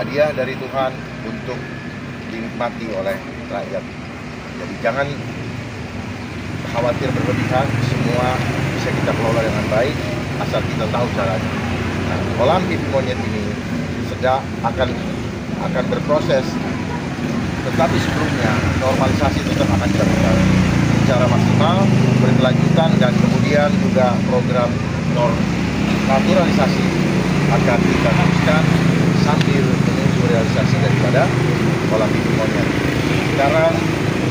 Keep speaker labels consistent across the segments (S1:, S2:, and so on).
S1: hadiah dari Tuhan untuk dinikmati oleh rakyat. Jadi jangan khawatir berlebihan, semua bisa kita kelola dengan baik asal kita tahu caranya. Nah, kolam pipi monyet ini sedang akan berproses, tetapi sebelumnya normalisasi tetap akan dilakukan secara maksimal, berkelanjutan, dan kemudian juga program naturalisasi akan kita teruskan sambil menunggu realisasi daripada kolam pipi monyet. Sekarang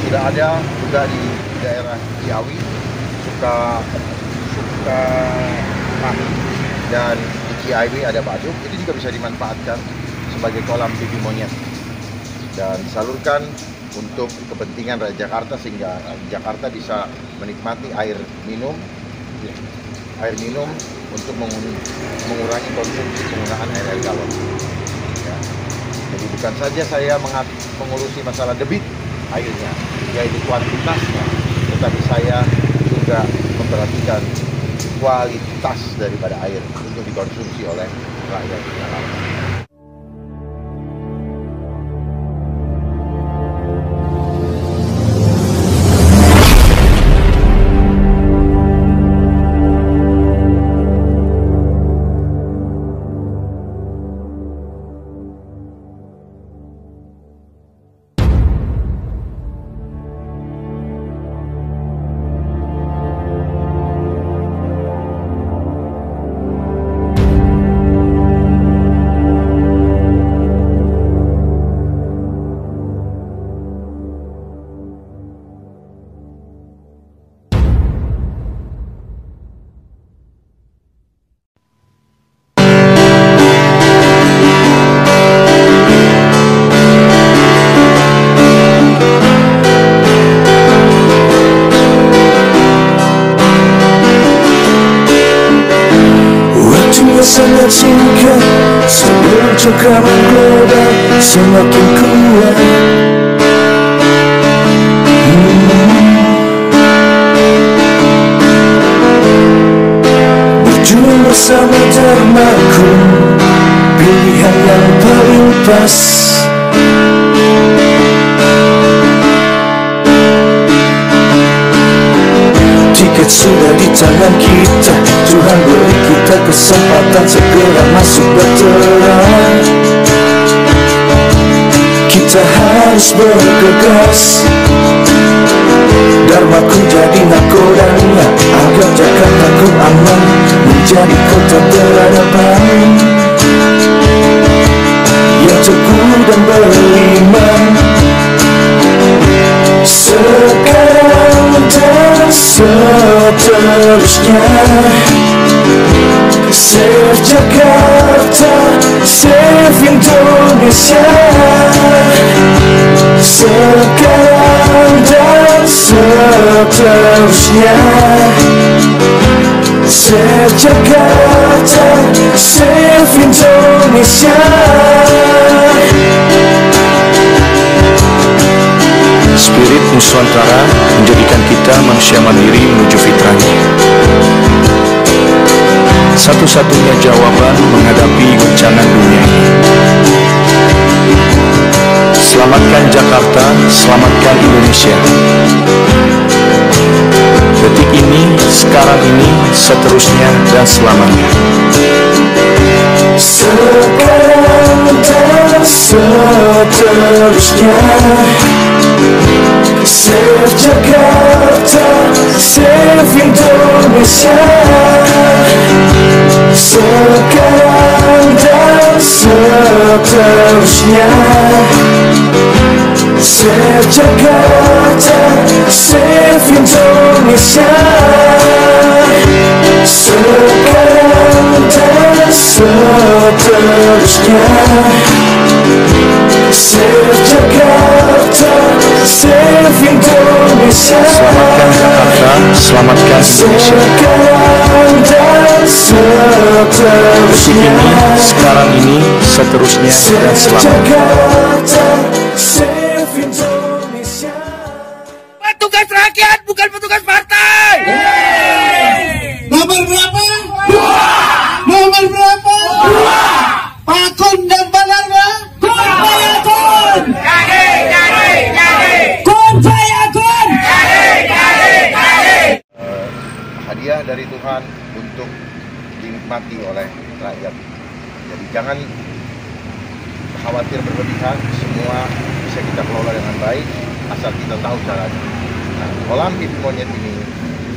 S1: sudah ada juga di daerah Ciawi, Sukamahi, dan di Ciawi ada Badung. Itu juga bisa dimanfaatkan sebagai kolam pipi monyet dan disalurkan untuk kepentingan rakyat Jakarta, sehingga Jakarta bisa menikmati air minum untuk mengurangi konsumsi penggunaan air galon. Ya. Jadi bukan saja saya mengurusi masalah debit airnya, yaitu kuantitasnya, tetapi saya juga memperhatikan kualitas daripada air untuk dikonsumsi oleh rakyat Jakarta.
S2: Sangat singkat sebelum cengkraman global semakin kuat. Berjuang bersama dermaku, pilihan yang paling pas. Tiket sudah di tangan kita, Tuhan beri kita kesempatan segera masuk berterang. Kita harus bergegas, Dharmaku jadi nakodanya, agar Jakartaku aman, menjadi kota peradaban yang teguh dan beriman. Sekarang dan seterusnya, Save Jakarta, Save Indonesia. Sekarang dan seterusnya, Save Jakarta, Save Indonesia. Spirit Nusantara menjadikan kita manusia mandiri menuju fitrahnya. Satu-satunya jawaban menghadapi guncangan dunia ini. Selamatkan Jakarta, selamatkan Indonesia. Detik ini, sekarang ini, seterusnya, dan selamanya. Sekarang dan seterusnya, Save Jakarta, Save Indonesia. Sekarang dan seterusnya, Save Jakarta, Save Indonesia. Sekarang dan seterusnya, Save Jakarta, Save Indonesia. Selamatkan Jakarta, selamatkan Indonesia. Sekarang dan seterusnya, sekarang ini, seterusnya, dan selamanya. Save Indonesia.
S3: Petugas rakyat, bukan petugas partai.
S4: Nomor berapa? 2. Nomor berapa? 2. Pakun dan Balarga? 2.
S1: jangan khawatir berlebihan, semua bisa kita kelola dengan baik asal kita tahu caranya. Nah, kolam pipi monyet ini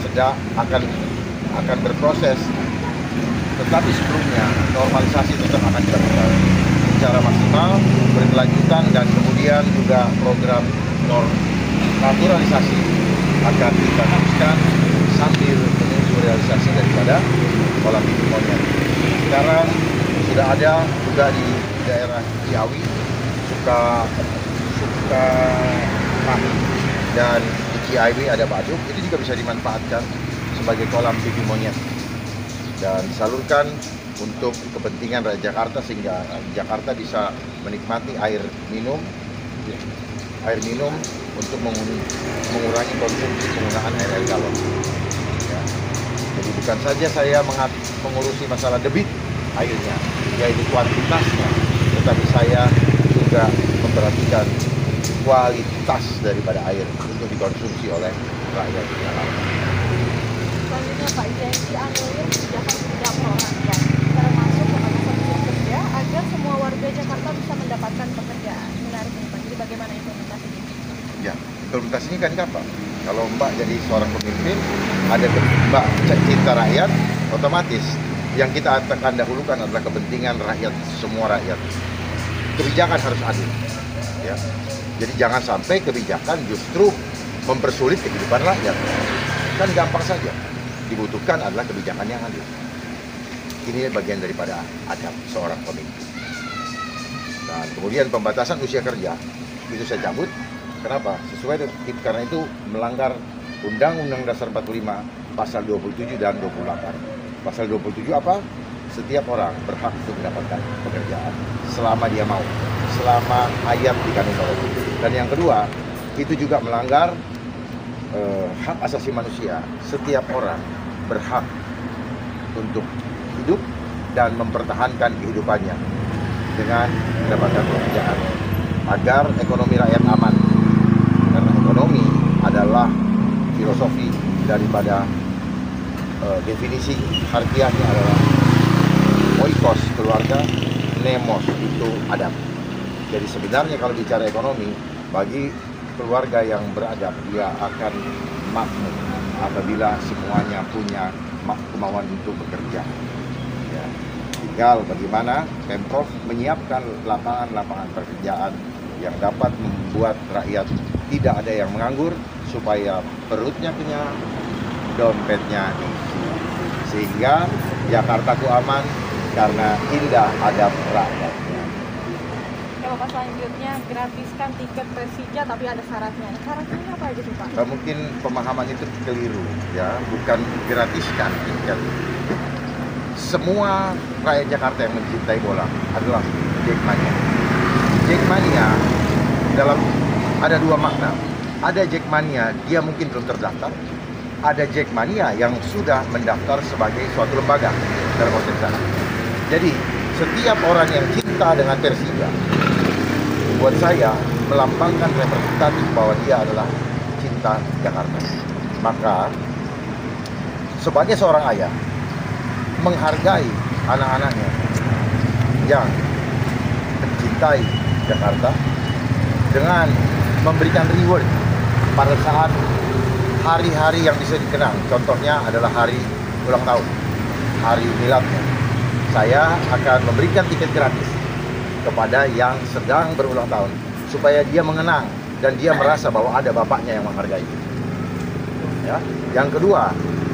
S1: sedang akan berproses, tetapi sebelumnya normalisasi tetap akan dilakukan secara maksimal, berkelanjutan, dan kemudian juga program naturalisasi akan kita teruskan sambil menunggu realisasi daripada kolam pipi monyet. Sekarang sudah ada juga di daerah Ciawi, Sukamahi, dan di Ciawi ada Baduk. Itu juga bisa dimanfaatkan sebagai kolam pipi monyet dan disalurkan untuk kepentingan rakyat Jakarta sehingga Jakarta bisa menikmati air minum untuk mengurangi konsumsi penggunaan air galon. Ya. Jadi bukan saja saya mengurusi masalah debit airnya, yaitu kuantitasnya, tetapi saya juga memperhatikan kualitas daripada air untuk dikonsumsi oleh rakyat Jakarta.
S4: Selanjutnya Pak, janji anulir kebijakan pendampingan rakyat, termasuk pembatasan usia kerja agar semua warga Jakarta bisa mendapatkan pekerjaan. Menarik nih Pak, jadi bagaimana implementasinya?
S1: Ya, implementasinya kan kapan? Kalau Mbak jadi seorang pemimpin, ada Mbak cinta rakyat, otomatis yang kita akan dahulukan adalah kepentingan rakyat, semua rakyat. Kebijakan harus adil. Ya. Jadi jangan sampai kebijakan justru mempersulit kehidupan rakyat. Kan gampang saja. Dibutuhkan adalah kebijakan yang adil. Ini bagian daripada adab seorang pemimpin. Dan kemudian pembatasan usia kerja itu saya cabut. Kenapa? Karena itu melanggar Undang-Undang Dasar 45 pasal 27 dan 28. Pasal 27 apa? Setiap orang berhak untuk mendapatkan pekerjaan selama dia mau, selama ayat dikandung oleh itu. Dan yang kedua, itu juga melanggar hak asasi manusia. Setiap orang berhak untuk hidup dan mempertahankan kehidupannya dengan mendapatkan pekerjaan agar ekonomi rakyat aman. Karena ekonomi adalah filosofi daripada definisi harfiahnya adalah oikos keluarga, nemos itu adab. Jadi sebenarnya kalau bicara ekonomi, bagi keluarga yang beradab dia akan makmur apabila semuanya punya kemauan untuk bekerja. Ya. Tinggal bagaimana Pemprov menyiapkan lapangan-lapangan pekerjaan yang dapat membuat rakyat tidak ada yang menganggur supaya perutnya kenyang, dompetnya diisi. Sehingga Jakartaku aman karena indah adab rakyatnya.
S4: Kalau Pak selanjutnya gratiskan tiket Persija tapi ada syaratnya. Syaratnya apa aja sih Pak?
S1: Mungkin pemahaman itu keliru ya, bukan gratiskan tiket. Semua rakyat Jakarta yang mencintai bola adalah Jackmania. Jackmania ada dua makna. Ada Jackmania, dia mungkin belum terdaftar. Ada Jackmania yang sudah mendaftar sebagai suatu lembaga dalam konteks sana. Jadi setiap orang yang cinta dengan Persija, buat saya melambangkan representatif bahwa dia adalah cinta Jakarta. Maka sebagai seorang ayah menghargai anak-anaknya yang mencintai Jakarta dengan memberikan reward pada saat hari-hari yang bisa dikenang. Contohnya adalah hari ulang tahun, hari miladnya. Saya akan memberikan tiket gratis kepada yang sedang berulang tahun supaya dia mengenang dan dia merasa bahwa ada bapaknya yang menghargai. Ya. Yang kedua,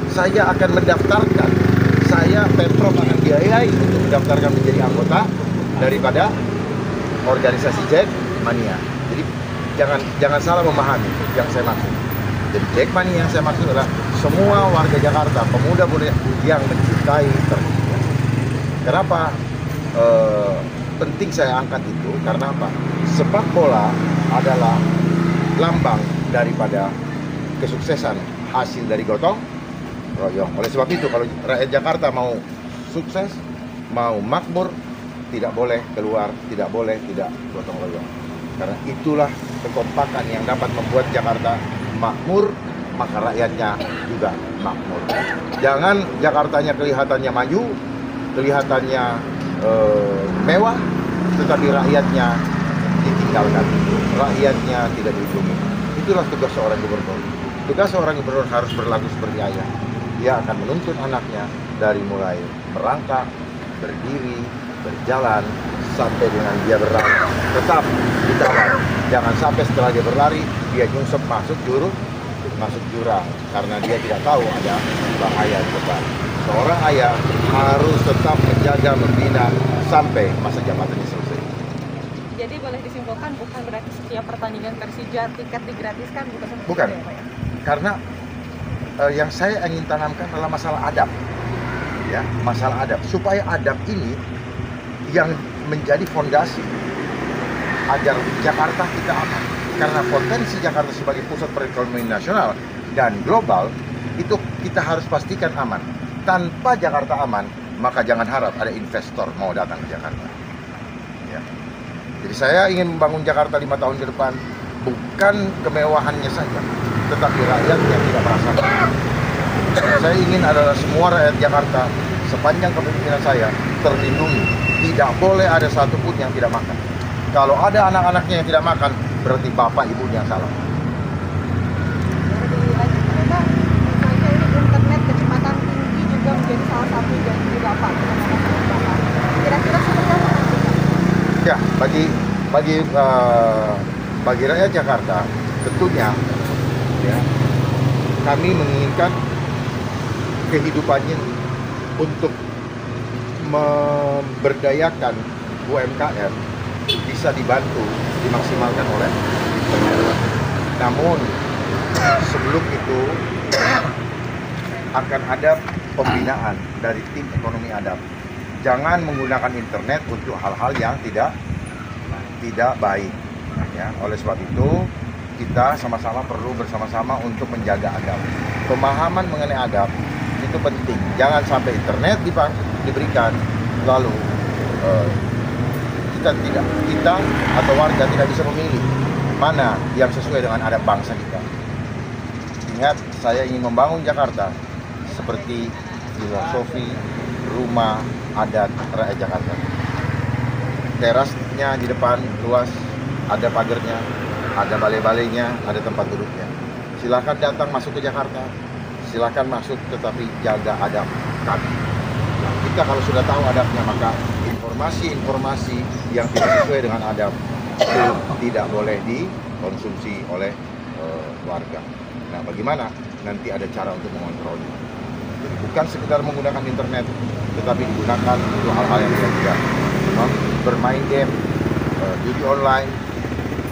S1: saya akan mendaftarkan, Pemprov akan biayai untuk mendaftarkan menjadi anggota daripada organisasi Jackmania. Jadi jangan salah memahami yang saya maksud. Jadi Jackmania yang saya maksud adalah semua warga Jakarta, pemuda-pemuda yang mencintai Persija. Kenapa penting saya angkat itu? Karena apa? Sepak bola adalah lambang daripada kesuksesan hasil dari gotong royong. Oleh sebab itu, kalau rakyat Jakarta mau sukses, mau makmur, tidak boleh keluar, tidak boleh tidak gotong royong. Karena itulah kekompakan yang dapat membuat Jakarta makmur, maka rakyatnya juga makmur. Jangan Jakartanya kelihatannya maju, kelihatannya mewah, tetapi rakyatnya ditinggalkan, rakyatnya tidak dilindungi. Itulah tugas seorang gubernur. Tugas seorang gubernur harus berlaku seperti ayah. Dia akan menuntun anaknya dari mulai merangkak, berdiri, berjalan, sampai dengan dia berlari. Tetap ditahan. Jangan sampai setelah dia berlari, dia nyungsep masuk jurang, karena dia tidak tahu ada bahaya di depan. Seorang ayah harus tetap menjaga, membina sampai masa jabatannya selesai.
S4: Jadi boleh disimpulkan bukan berarti setiap pertandingan Persija tiket digratiskan, bukan seperti
S1: Bukan.
S4: itu ya, Pak ya?
S1: Karena yang saya ingin tanamkan adalah masalah adab, ya, masalah adab, supaya adab ini yang menjadi fondasi agar Jakarta kita aman. Karena potensi Jakarta sebagai pusat perekonomian nasional dan global itu kita harus pastikan aman. Tanpa Jakarta aman, maka jangan harap ada investor mau datang ke Jakarta. Ya. Jadi saya ingin membangun Jakarta 5 tahun ke depan, bukan kemewahannya saja, tetapi rakyat yang tidak merasakan. Saya ingin adalah semua rakyat Jakarta sepanjang kepemimpinan saya terlindungi. Tidak boleh ada satupun yang tidak makan. Kalau ada anak-anaknya yang tidak makan, berarti bapak ibunya yang salah.
S4: Lebih lanjut, Pak, misalnya ini internet kecepatan tinggi juga menjadi salah satu janji Bapak. Kira-kira seperti apa nanti, Pak?
S1: Ya, bagi rakyat Jakarta tentunya ya, kami menginginkan kehidupannya untuk memberdayakan UMKM bisa dibantu, dimaksimalkan oleh internet. Namun sebelum itu akan ada pembinaan dari tim ekonomi adab. Jangan menggunakan internet untuk hal-hal yang tidak baik. Ya, oleh sebab itu kita sama-sama perlu bersama-sama untuk menjaga adab. Pemahaman mengenai adab itu penting. Jangan sampai internet diberikan lalu kita atau warga tidak bisa memilih mana yang sesuai dengan adab bangsa kita. Ingat, saya ingin membangun Jakarta seperti filosofi rumah adat rakyat Jakarta. Terasnya di depan luas, ada pagarnya, ada balai-balainya, ada tempat duduknya. Silakan datang masuk ke Jakarta, silakan masuk, tetapi jaga adab kami. Kita kalau sudah tahu adabnya, maka informasi-informasi yang tidak sesuai dengan adab itu tidak boleh dikonsumsi oleh warga. Nah, bagaimana? Nanti ada cara untuk mengontrolnya. Jadi bukan sekedar menggunakan internet, tetapi digunakan untuk hal-hal yang tidak, bermain game, judi online,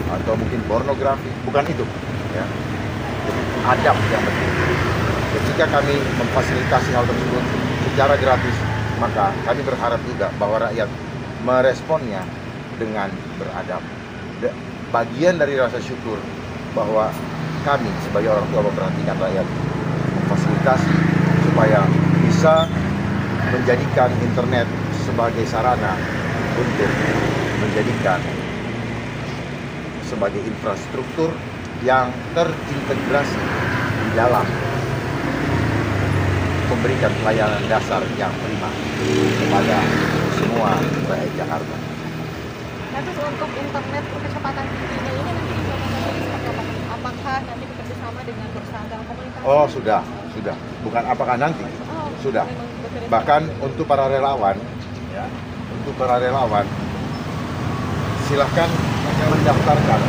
S1: atau mungkin pornografi. Bukan itu. Ya. Jadi adab yang penting. Ketika kami memfasilitasi hal tersebut secara gratis, maka kami berharap juga bahwa rakyat meresponnya dengan beradab. Bagian dari rasa syukur bahwa kami sebagai orang tua memperhatikan rakyat, memfasilitasi supaya bisa menjadikan internet sebagai sarana untuk menjadikan sebagai infrastruktur yang terintegrasi di dalam memberikan pelayanan dasar yang prima kepada semua rakyat Jakarta.
S4: Nah, terus untuk internet kecepatan tingginya ini nanti implementasinya seperti apa? Apakah nanti bekerjasama dengan perusahaan telekomunikasi?
S1: Oh, sudah. Bukan apakah nanti, sudah. Bahkan untuk para relawan, ya, silahkan mendaftarkan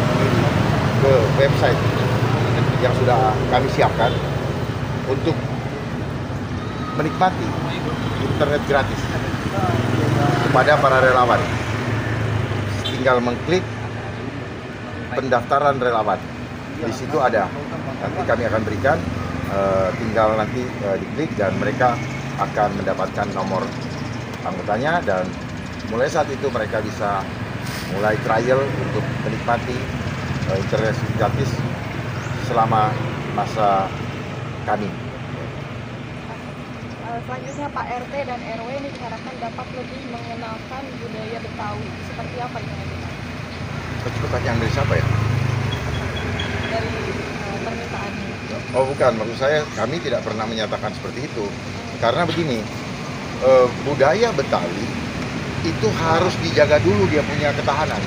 S1: ke website yang sudah kami siapkan untuk menikmati internet gratis kepada para relawan. Tinggal mengklik pendaftaran relawan. Di situ ada. Nanti kami akan berikan, tinggal nanti diklik dan mereka akan mendapatkan nomor anggotanya, dan mulai saat itu mereka bisa mulai trial untuk menikmati internet gratis selama masa kami.
S4: Selanjutnya Pak RT dan RW ini diharapkan dapat lebih mengenalkan budaya Betawi. Seperti apa ini nanti, Pak?
S1: Pertanyaan dari siapa ya?
S4: Dari permintaannya.
S1: Oh bukan, maksud saya kami tidak pernah menyatakan seperti itu. Karena begini, budaya Betawi itu harus dijaga dulu dia punya ketahanan.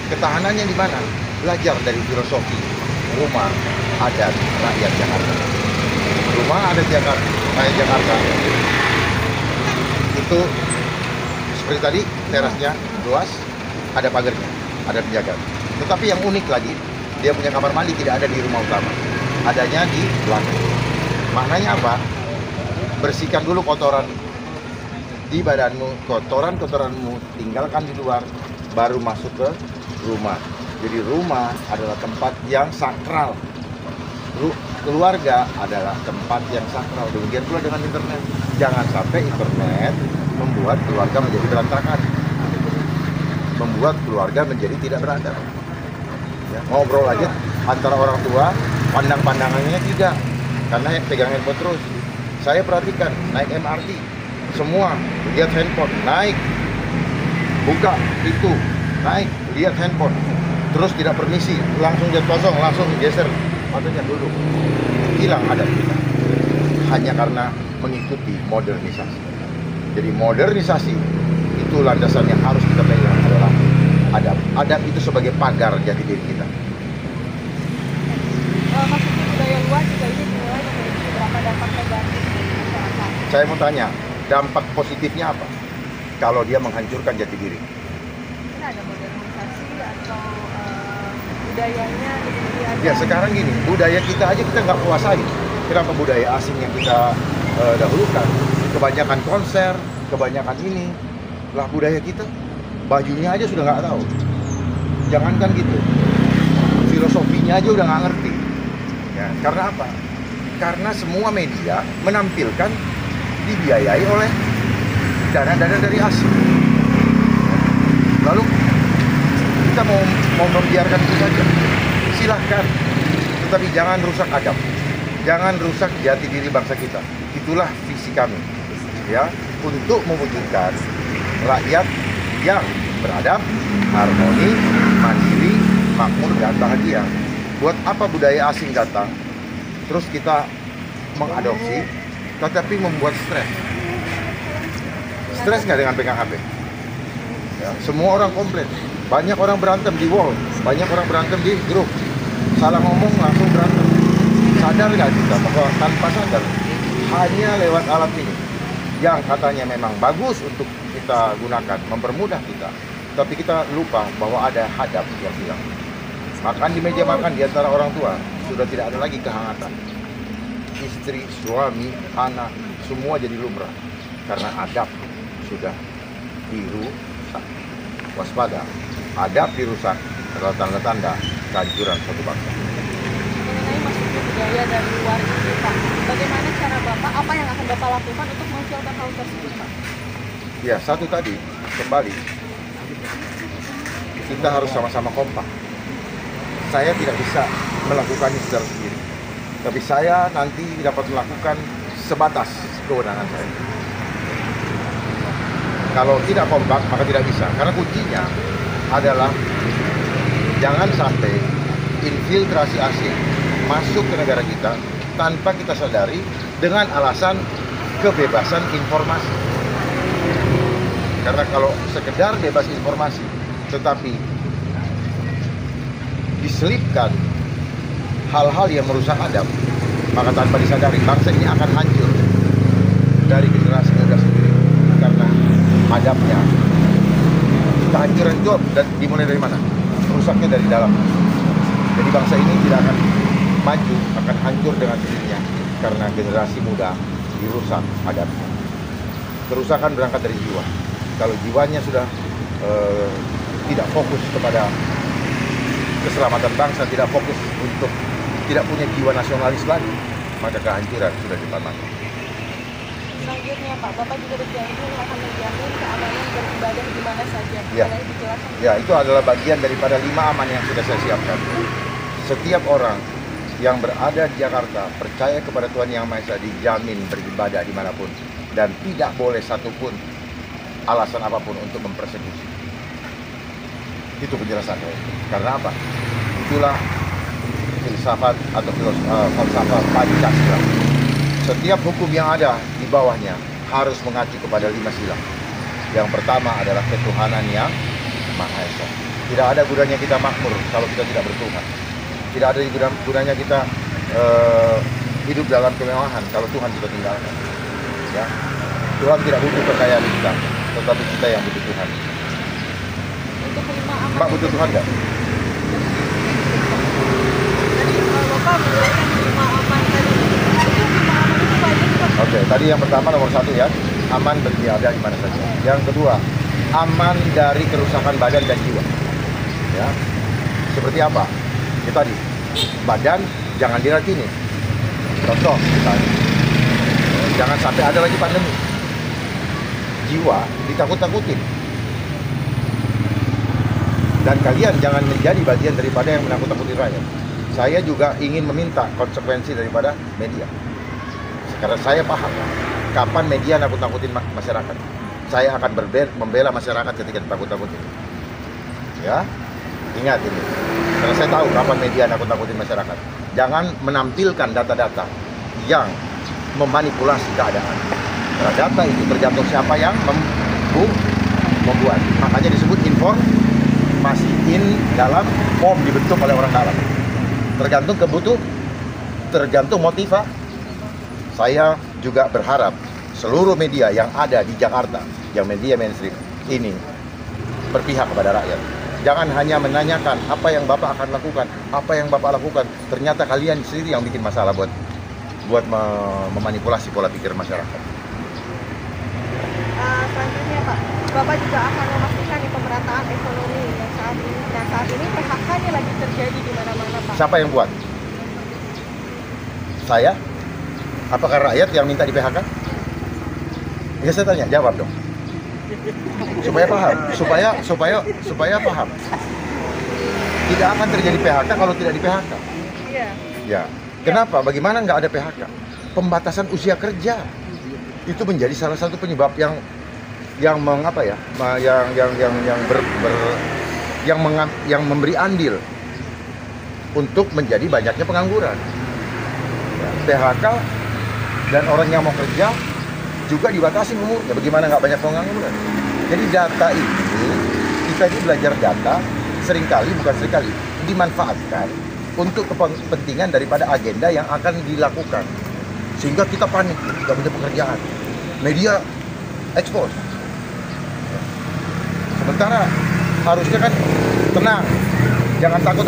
S1: Ketahanannya di mana? Belajar dari filosofi rumah adat rakyat Jakarta. Rumah adat rakyat Jakarta itu seperti tadi, terasnya luas, ada pagarnya, ada penjaga. Tetapi yang unik lagi, dia punya kamar mandi tidak ada di rumah utama, adanya di belakang. Maknanya apa? Bersihkan dulu kotoran di badanmu, kotoranmu tinggalkan di luar, baru masuk ke rumah. Jadi rumah adalah tempat yang sakral. Keluarga adalah tempat yang sakral. Demikian pula dengan internet. Jangan sampai internet membuat keluarga menjadi berantakan, membuat keluarga menjadi tidak beradab. Ya, ngobrol aja antara orang tua, pandang-pandangannya tidak, karena pegang handphone terus. Saya perhatikan naik MRT, semua lihat handphone, naik, buka pintu, naik, lihat handphone, terus tidak permisi, langsung jatuh kosong, langsung geser matanya duduk. Hilang adab kita hanya karena mengikuti modernisasi. Jadi modernisasi itu landasan yang harus kita pegang adalah adab. Adab itu sebagai pagar jati diri kita.
S4: Maksudnya budaya luar juga ini dinilai memiliki beberapa dampak negatif bagi masyarakat.
S1: Saya mau tanya, dampak positifnya apa? Kalau dia menghancurkan jati diri.
S4: Mungkin ada modernisasi atau budayanya gitu.
S1: Ya sekarang gini, budaya kita aja kita nggak kuasain. Kenapa budaya asing yang kita dahulukan? Kebanyakan konser, kebanyakan ini. Lah budaya kita, bajunya aja sudah nggak tahu. Jangankan gitu, filosofinya aja udah nggak ngerti. Ya, karena apa? Karena semua media menampilkan dibiayai oleh dana-dana dari asing. Lalu kita mau membiarkan itu saja, silahkan. Tetapi jangan rusak adab, jangan rusak jati diri bangsa kita. Itulah visi kami, ya, untuk mewujudkan rakyat yang beradab, harmoni, mandiri, makmur, dan bahagia. Buat apa budaya asing datang, terus kita mengadopsi, tetapi membuat stres. Stres nggak dengan pegang HP? Ya, semua orang komplain. Banyak orang berantem di wall, banyak orang berantem di grup. Salah ngomong langsung berantem. Sadar nggak kita bahwa tanpa sadar, hanya lewat alat ini yang katanya memang bagus untuk kita gunakan, mempermudah kita, tapi kita lupa bahwa ada hadap yang hilang. Makan di meja makan di antara orang tua sudah tidak ada lagi kehangatan. Istri, suami, anak, semua jadi lumrah karena adab sudah dirusak. Waspada, adab dirusak adalah tanda-tanda kehancuran suatu bangsa.
S4: Mengenai masuknya budaya dari luar itu, Pak, bagaimana cara Bapak, apa yang akan Bapak lakukan untuk memfilter hal tersebut, Pak?
S1: Ya, satu tadi, kembali, kita harus sama-sama kompak. Saya tidak bisa melakukannya secara sendiri, tapi saya nanti dapat melakukan sebatas kewenangan saya. Kalau tidak kompak, maka tidak bisa. Karena kuncinya adalah jangan sampai infiltrasi asing masuk ke negara kita tanpa kita sadari dengan alasan kebebasan informasi. Karena kalau sekedar bebas informasi, tetapi diselipkan hal-hal yang merusak adab, maka tanpa disadari bangsa ini akan hancur dari generasi muda sendiri. Karena adabnya, kehancuran itu dimulai dari mana? Rusaknya dari dalam. Jadi bangsa ini tidak akan maju, akan hancur dengan sendirinya karena generasi muda dirusak adabnya. Kerusakan berangkat dari jiwa. Kalau jiwanya sudah tidak fokus kepada keselamatan bangsa, tidak fokus untuk tidak punya jiwa nasionalis lagi, maka kehancuran sudah di depan mata.
S4: Selanjutnya, Pak, Bapak juga berjanji akan menjamin keamanan beribadah di mana saja.
S1: Ya.
S4: Boleh dijelaskan?
S1: Ya, itu adalah bagian daripada 5 aman yang sudah saya siapkan. Setiap orang yang berada di Jakarta percaya kepada Tuhan Yang Maha Esa dijamin beribadah dimanapun dan tidak boleh satupun alasan apapun untuk mempersekusi. Itu penjelasan saya. Karena apa? Itulah filsafat atau falsafah Pancasila. Setiap hukum yang ada di bawahnya harus mengacu kepada 5 sila. Yang pertama adalah ketuhanan yang Maha Esa. Tidak ada gunanya kita makmur kalau kita tidak bertuhan. Tidak ada gunanya kita hidup dalam kemewahan kalau Tuhan kita tinggalkan. Ya. Tuhan tidak butuh kekayaan kita, tetapi kita yang butuh Tuhan.
S4: Untuk 5 aman.
S1: Mbak butuh Tuhan nggak?
S4: Tadi Bapak menjelaskan 5 aman tadi. Itu 5 aman itu banyak Pak.
S1: Oke, tadi yang pertama nomor 1 ya, aman berniaga di mana saja. Yang kedua, aman dari kerusakan badan dan jiwa. Ya, seperti apa? Ya tadi, badan jangan diracuni. Contoh, misalnya, jangan sampai ada lagi pandemi. Jiwa ditakut-takutin. Dan kalian jangan menjadi bagian daripada yang menakut-takuti rakyat. Saya juga ingin meminta konsekuensi daripada media. Karena saya paham kapan media nakut-nakutin masyarakat. Saya akan membela masyarakat ketika ditakut-takutin. Ya, ingat ini. Karena saya tahu kapan media nakut-nakutin masyarakat. Jangan menampilkan data-data yang memanipulasi keadaan. Karena data itu tergantung siapa yang membuat. Makanya disebut informasi dalam form dibentuk oleh orang dalam. Tergantung motivasi. Saya juga berharap seluruh media yang ada di Jakarta, yang media mainstream ini berpihak kepada rakyat. Jangan hanya menanyakan apa yang Bapak akan lakukan, apa yang Bapak lakukan. Ternyata kalian sendiri yang bikin masalah buat memanipulasi pola pikir masyarakat.
S4: Selanjutnya Pak, Bapak juga akan memastikan di pemerataan ekonomi yang saat ini PHK-nya lagi terjadi di mana-mana Pak.
S1: Siapa yang buat? Saya? Apakah rakyat yang minta di PHK? Ya saya tanya, jawab dong. Supaya paham, supaya paham. Tidak akan terjadi PHK kalau tidak di PHK.
S4: Iya.
S1: Ya. Kenapa? Bagaimana nggak ada PHK? Pembatasan usia kerja itu menjadi salah satu penyebab yang memberi andil untuk menjadi banyaknya pengangguran. Ya, PHK dan orang yang mau kerja juga dibatasi umurnya. Bagaimana nggak banyak pengangguran? Jadi data ini, kita ini belajar data bukan seringkali dimanfaatkan untuk kepentingan daripada agenda yang akan dilakukan. Sehingga kita panik, tidak punya pekerjaan. Media expose. Sementara harusnya kan tenang, jangan takut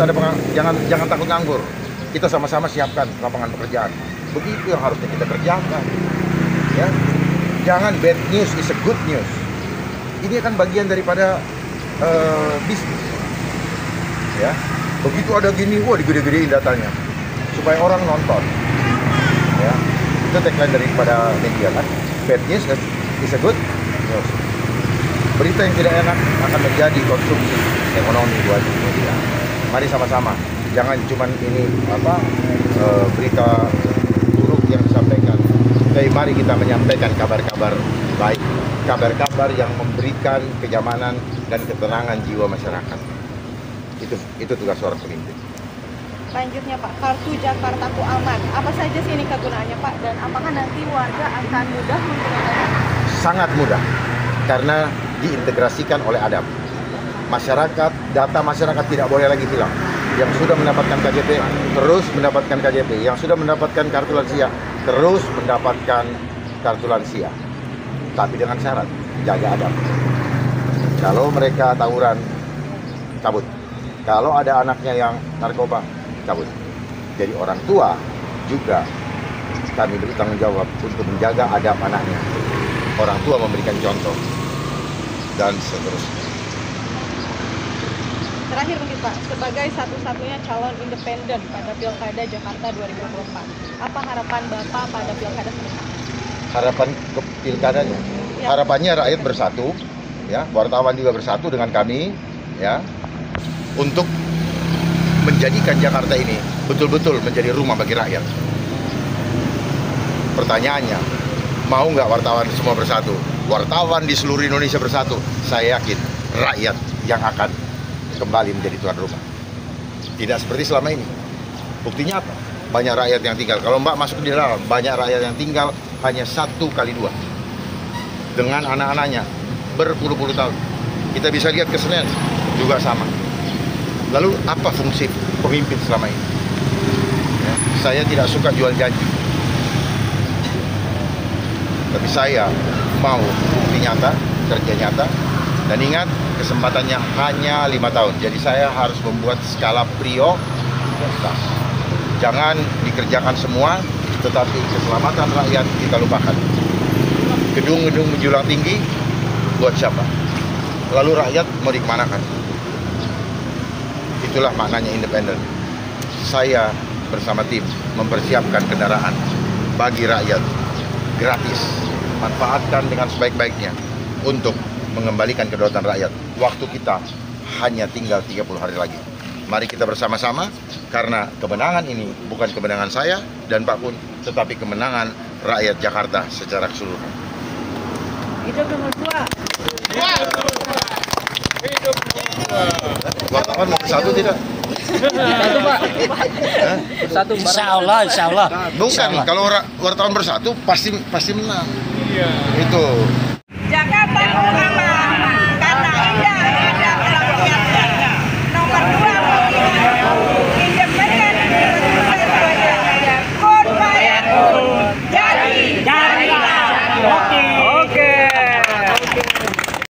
S1: jangan takut nganggur. Kita sama-sama siapkan lapangan pekerjaan. Begitu yang harusnya kita kerjakan. Ya, jangan bad news is a good news. Ini kan bagian daripada bisnis. Ya, begitu ada gini, wah digede-gedein datanya supaya orang nonton. Ya, itu tagline daripada media kan. Bad news is a good news. Berita yang tidak enak akan menjadi konsumsi ekonomi buat media. Mari sama-sama, jangan cuman ini berita buruk yang disampaikan. Tapi mari kita menyampaikan kabar-kabar baik, kabar-kabar yang memberikan kenyamanan dan ketenangan jiwa masyarakat. Itu tugas seorang pemimpin.
S4: Selanjutnya Pak, kartu Jakartaku Aman. Apa saja sih ini kegunaannya Pak? Dan apakah nanti warga akan mudah menggunakannya?
S1: Sangat mudah, karena diintegrasikan oleh Adam. Masyarakat, data masyarakat tidak boleh lagi hilang. Yang sudah mendapatkan KJP terus mendapatkan KJP. Yang sudah mendapatkan kartu lansia terus mendapatkan kartu lansia. Tapi dengan syarat, jaga Adam. Kalau mereka tawuran, cabut. Kalau ada anaknya yang narkoba, cabut. Jadi orang tua juga kami beri tanggung jawab untuk menjaga adab anaknya. Orang tua memberikan contoh dan seterusnya.
S4: Terakhir mungkin Pak, sebagai satu-satunya calon independen pada Pilkada Jakarta 2024, apa harapan Bapak pada Pilkada serentak?
S1: Harapan ke pilkadanya, ya. Harapannya rakyat bersatu, ya, wartawan juga bersatu dengan kami, ya, untuk menjadikan Jakarta ini betul-betul menjadi rumah bagi rakyat. Pertanyaannya, mau nggak wartawan semua bersatu? Wartawan di seluruh Indonesia bersatu. Saya yakin rakyat yang akan kembali menjadi tuan rumah. Tidak seperti selama ini. Buktinya apa? Banyak rakyat yang tinggal. Kalau Mbak masuk di dalam, banyak rakyat yang tinggal hanya 1 kali 2 dengan anak-anaknya. berpuluh-puluh tahun. Kita bisa lihat ke Senen juga sama. Lalu apa fungsi pemimpin selama ini? Ya, saya tidak suka jual janji, tapi saya mau bukti nyata, kerja nyata, dan ingat kesempatannya hanya 5 tahun. Jadi saya harus membuat skala prioritas. Jangan dikerjakan semua, tetapi keselamatan rakyat kita lupakan. Gedung-gedung menjulang tinggi, buat siapa? Lalu rakyat mau dikemanakan? Itulah maknanya independen. Saya bersama tim mempersiapkan kendaraan bagi rakyat gratis. Manfaatkan dengan sebaik-baiknya untuk mengembalikan kedaulatan rakyat. Waktu kita hanya tinggal 30 hari lagi. Mari kita bersama-sama, karena kemenangan ini bukan kemenangan saya dan Pak Kun, tetapi kemenangan rakyat Jakarta secara keseluruhan.
S4: Hidup nomor 2.
S1: Wartawan mau bersatu tidak?
S5: Bersatu, Pak. Bersatu.
S3: Insya Allah, insya Allah.
S1: Bukan, kalau wartawan bersatu pasti menang. Iya. Itu.
S4: Jakarta utama.